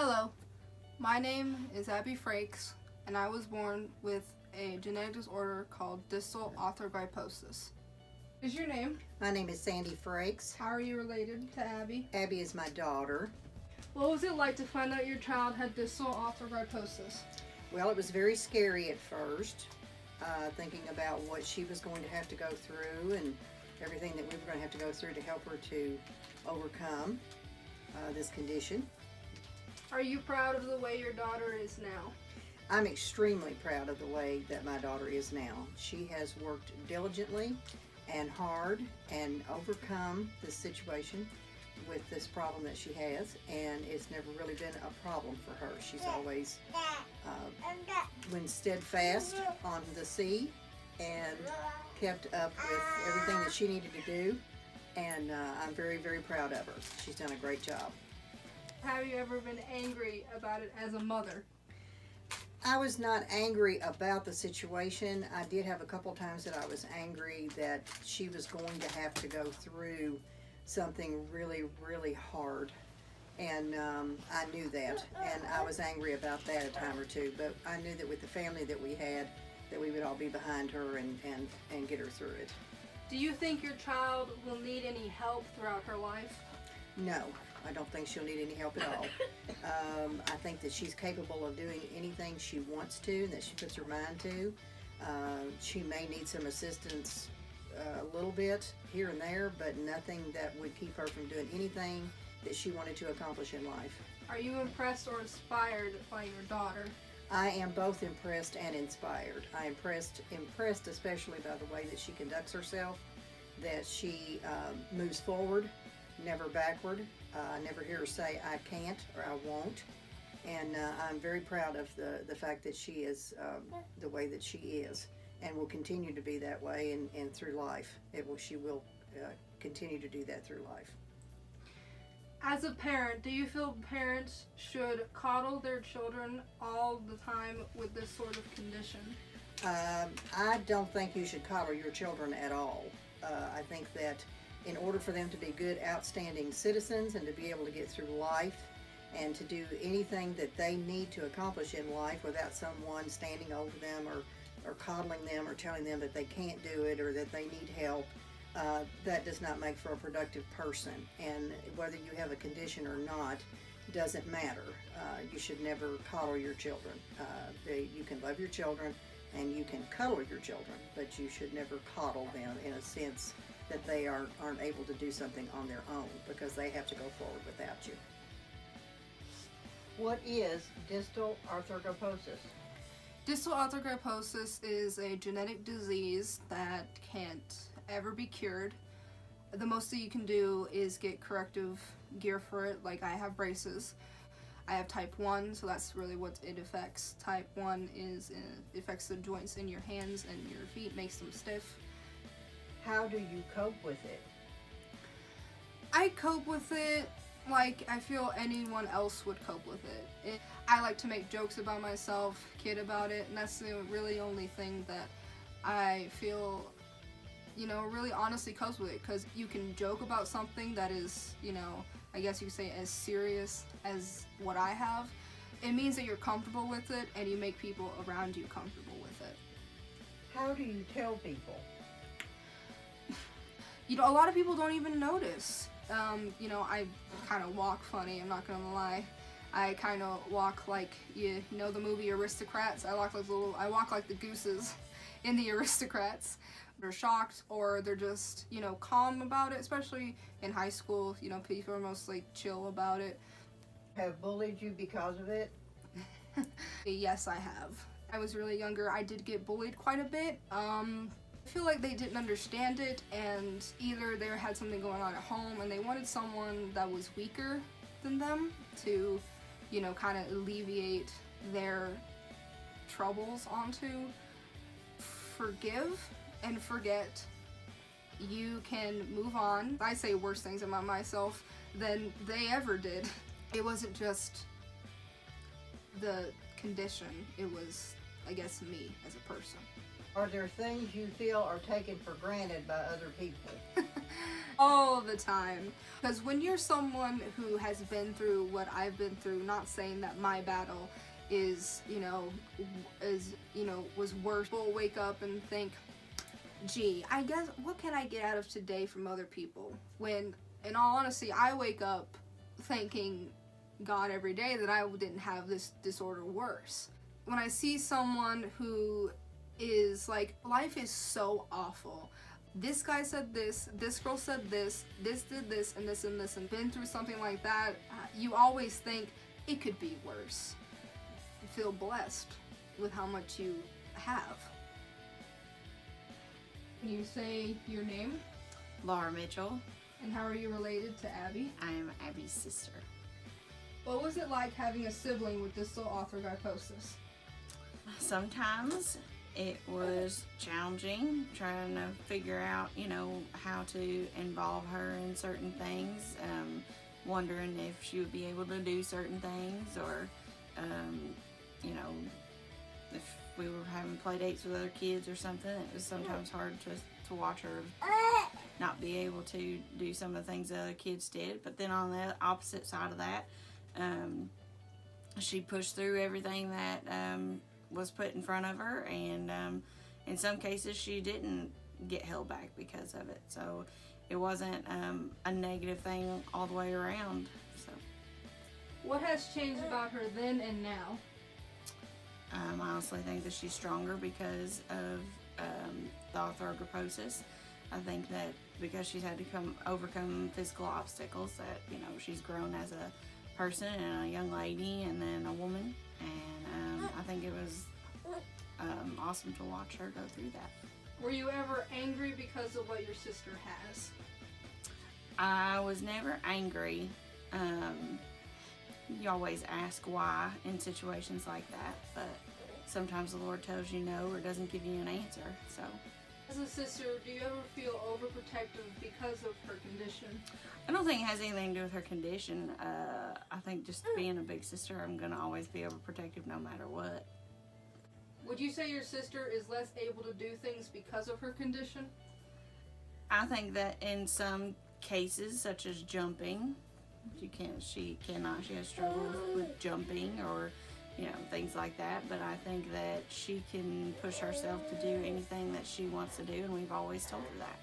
Hello, my name is Abby Frakes, and I was born with a genetic disorder called distal arthrogryposis. What is your name? My name is Sandy Frakes. How are you related to Abby? Abby is my daughter. What was it like to find out your child had distal arthrogryposis? Well, it was very scary at first, thinking about what she was going to have to go through and everything that we were going to have to go through to help her to overcome this condition. Are you proud of the way your daughter is now? I'm extremely proud of the way that my daughter is now. She has worked diligently and hard and overcome this situation with this problem that she has, and it's never really been a problem for her. She's always been steadfast on the sea and kept up with everything that she needed to do, and I'm very, very proud of her. She's done a great job. Have you ever been angry about it as a mother? I was not angry about the situation. I did have a couple times that I was angry that she was going to have to go through something really, really hard, and I knew that, and I was angry about that a time or two, but I knew that with the family that we had, that we would all be behind her and get her through it. Do you think your child will need any help throughout her life? No, I don't think she'll need any help at all. I think that she's capable of doing anything she wants to and that she puts her mind to. She may need some assistance a little bit here and there, but nothing that would keep her from doing anything that she wanted to accomplish in life. Are you impressed or inspired by your daughter? I am both impressed and inspired. I am impressed especially by the way that she conducts herself, that she moves forward, never backward. I never hear her say I can't or I won't, and I'm very proud of the fact that she is the way that she is, and will continue to be that way and through life. She will continue to do that through life. As a parent, do you feel parents should coddle their children all the time with this sort of condition? I don't think you should coddle your children at all. I think that in order for them to be good, outstanding citizens and to be able to get through life and to do anything that they need to accomplish in life without someone standing over them or coddling them or telling them that they can't do it or that they need help, that does not make for a productive person. And whether you have a condition or not doesn't matter. You should never coddle your children. You can love your children and you can cuddle your children, but you should never coddle them in a sense that they aren't able to do something on their own, because they have to go forward without you. What is distal arthrogryposis? Distal arthrogryposis is a genetic disease that can't ever be cured. The most that you can do is get corrective gear for it, like I have braces. I have type 1, so that's really what it affects. Type 1 is it affects the joints in your hands and your feet, makes them stiff. How do you cope with it? I cope with it like I feel anyone else would cope with it. I like to make jokes about myself, kid about it, and that's the really only thing that I feel, really honestly copes with it, because you can joke about something that is, I guess you could say as serious as what I have. It means that you're comfortable with it and you make people around you comfortable with it. How do you tell people? A lot of people don't even notice. I kind of walk funny, I'm not gonna lie. I kind of walk like, you know the movie Aristocrats? I walk like the gooses in the Aristocrats. They're shocked or they're just, calm about it, especially in high school. People are mostly chill about it. Have bullied you because of it? Yes, I have. I was really younger, I did get bullied quite a bit. I feel like they didn't understand it, and either they had something going on at home and they wanted someone that was weaker than them to, kind of alleviate their troubles onto. Forgive and forget. You can move on. I say worse things about myself than they ever did. It wasn't just the condition, it was, I guess, me as a person. Are there things you feel are taken for granted by other people? All the time. Because when you're someone who has been through what I've been through, not saying that my battle is, was worse. People wake up and think, gee, I guess, what can I get out of today from other people? When, in all honesty, I wake up thanking God every day that I didn't have this disorder worse. When I see someone who is like, life is so awful. This guy said this girl said this did this, and this and this, and been through something like that, you always think it could be worse. You feel blessed with how much you have. Can you say your name? Laura Mitchell. And how are you related to Abby? I am Abby's sister. What was it like having a sibling with distal arthrogryposis? Sometimes it was challenging trying to figure out, how to involve her in certain things, wondering if she would be able to do certain things, or, if we were having play dates with other kids or something. It was sometimes hard to watch her not be able to do some of the things the other kids did. But then on the opposite side of that, she pushed through everything that was put in front of her, and in some cases she didn't get held back because of it. So it wasn't a negative thing all the way around. So What has changed about her then and now? I honestly think that she's stronger because of the arthrogryposis. I think that because she's had to overcome physical obstacles, that she's grown as a person and a young lady and then a woman, and I think it was awesome to watch her go through that. Were you ever angry because of what your sister has? I was never angry. You always ask why in situations like that, but sometimes the Lord tells you no or doesn't give you an answer. So As a sister, do you ever feel overprotective because of her condition? I don't think it has anything to do with her condition. I think just being a big sister, I'm going to always be overprotective no matter what. Would you say your sister is less able to do things because of her condition? I think that in some cases, such as jumping, she has struggles with jumping or things like that, but I think that she can push herself to do anything that she wants to do, and we've always told her that.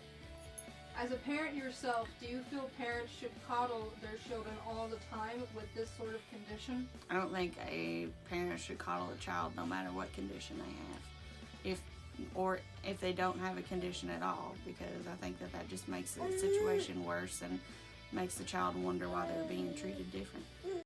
As a parent yourself, do you feel parents should coddle their children all the time with this sort of condition? I don't think a parent should coddle a child no matter what condition they have, if they don't have a condition at all, because I think that just makes the situation worse and makes the child wonder why they're being treated different.